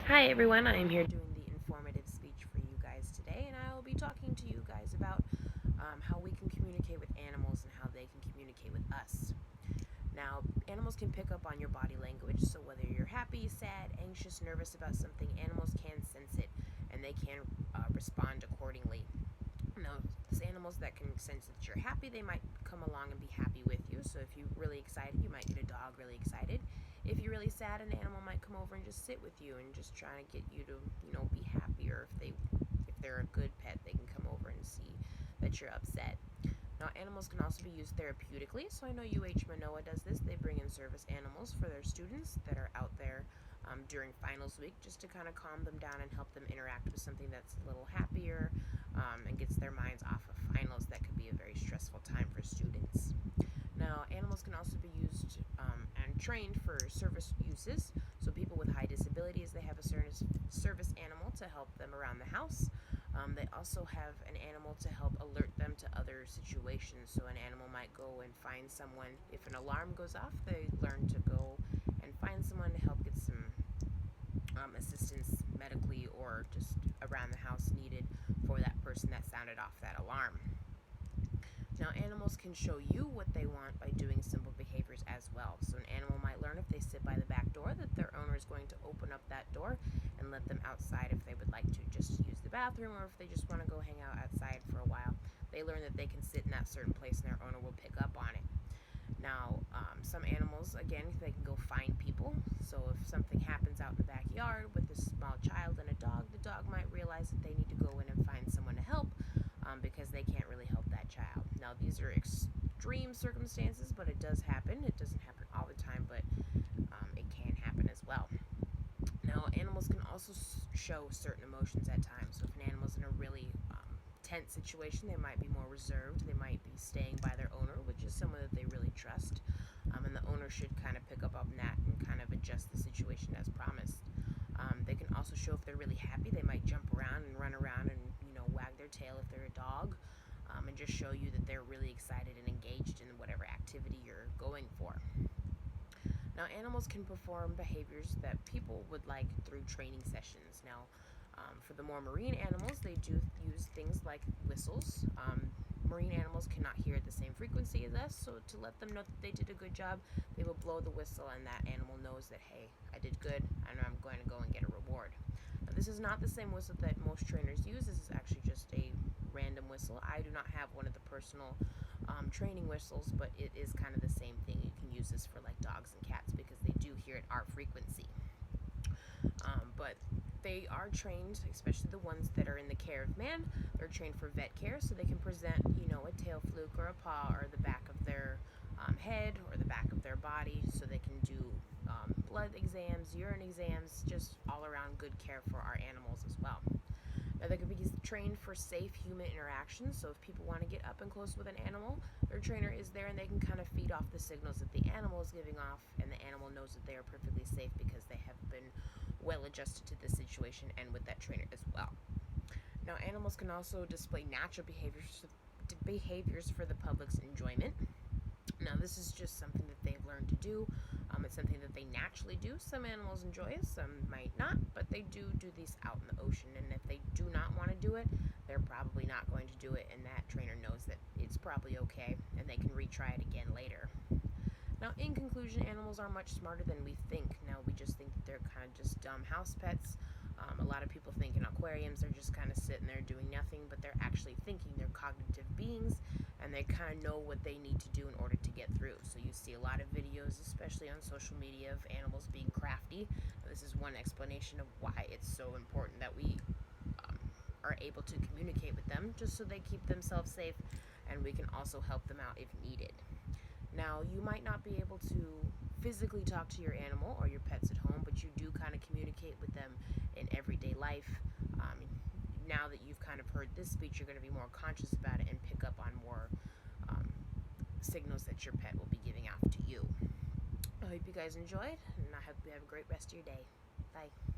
Hi everyone, I am here doing the informative speech for you guys today, and I will be talking to you guys about how we can communicate with animals and how they can communicate with us. Now, animals can pick up on your body language, so whether you're happy, sad, anxious, nervous about something, animals can sense it and they can respond accordingly. Now, animals that can sense that you're happy, they might come along and be happy with you. So if you're really excited, you might get a dog really excited. If you're really sad, an animal might come over and just sit with you and just try to get you to, be happier. If they're a good pet, they can come over and see that you're upset. Now, animals can also be used therapeutically. So I know UH Manoa does this. They bring in service animals for their students that are out there during finals week, just to kind of calm them down and help them interact with something that's a little happier, and gets their minds off of finals. That could be a very stressful time for students. Now, animals can also be used and trained for service uses. So people with high disabilities, they have a service animal to help them around the house. They also have an animal to help alert them to other situations. So an animal might go and find someone. If an alarm goes off, they learn to go and find someone to help get some assistance medically or just around the house needed for that person that sounded off that alarm. Now, animals can show you what they want by doing simple behaviors as well. So an animal might learn if they sit by the back door that their owner is going to open up that door and let them outside if they would like to just use the bathroom, or if they just want to go hang out outside for a while. They learn that they can sit in that certain place and their owner will pick up on it. Now, some animals, again, they can go find people. So if something happens out in the backyard with a small child and a dog, the dog might realize that they need to go in and find someone to help, because they can't really help that child. Now, these are extreme circumstances, but it does happen. It doesn't happen all the time, but it can happen as well. Now, animals can also show certain emotions at times. So if an animal's in a really tense situation, they might be more reserved. They might be staying by their owner, which is someone that they really trust. And the owner should kind of pick up on that and kind of adjust the situation as promised. They can also show if they're really happy. They might jump around and run around and wag their tail if they're a dog, and just show you that they're really excited and engaged in whatever activity you're going for. Now, animals can perform behaviors that people would like through training sessions. Now, for the more marine animals, they do use things like whistles. Marine animals cannot hear at the same frequency as us, so to let them know that they did a good job, they will blow the whistle, and that animal knows that, hey, I did good, and I'm going to go and get a reward. Now, this is not the same whistle that most trainers use. This is actually just a random whistle. I do not have one of the personal training whistles, but it is kind of the same thing. You can use this for like dogs and cats because they do hear at our frequency. But they are trained, especially the ones that are in the care of man, they're trained for vet care, so they can present, a tail fluke or a paw or the back of their head or the back of their body, so they can do blood exams, urine exams, just all around good care for our animals as well. Now, they can be trained for safe human interactions, so if people want to get up and close with an animal, their trainer is there and they can kind of feed off the signals that the animal is giving off, and the animal knows that they are perfectly safe because they have been well adjusted to the situation and with that trainer as well. Now, animals can also display natural behaviors for the public's enjoyment. Now, this is just something that they've learned to do. It's something that they naturally do. Some animals enjoy it, some might not, but they do these out in the ocean. And if they do not want to do it, they're probably not going to do it, and that trainer knows that it's probably okay, and they can retry it again later. Now, in conclusion, animals are much smarter than we think. Now, we just think that they're kind of just dumb house pets. A lot of people think in aquariums they're just kind of sitting there doing nothing, but they're actually thinking. They're cognitive beings, and they kind of know what they need to do in order to get through. So you see a lot of videos, especially on social media, of animals being crafty. This is one explanation of why it's so important that we are able to communicate with them, just so they keep themselves safe, and we can also help them out if needed. Now, you might not be able to physically talk to your animal or your pets at home, but you do kind of communicate with them in everyday life. Now that you've kind of heard this speech, you're going to be more conscious about it and pick up on more signals that your pet will be giving out to you. I hope you guys enjoyed, and I hope you have a great rest of your day. Bye.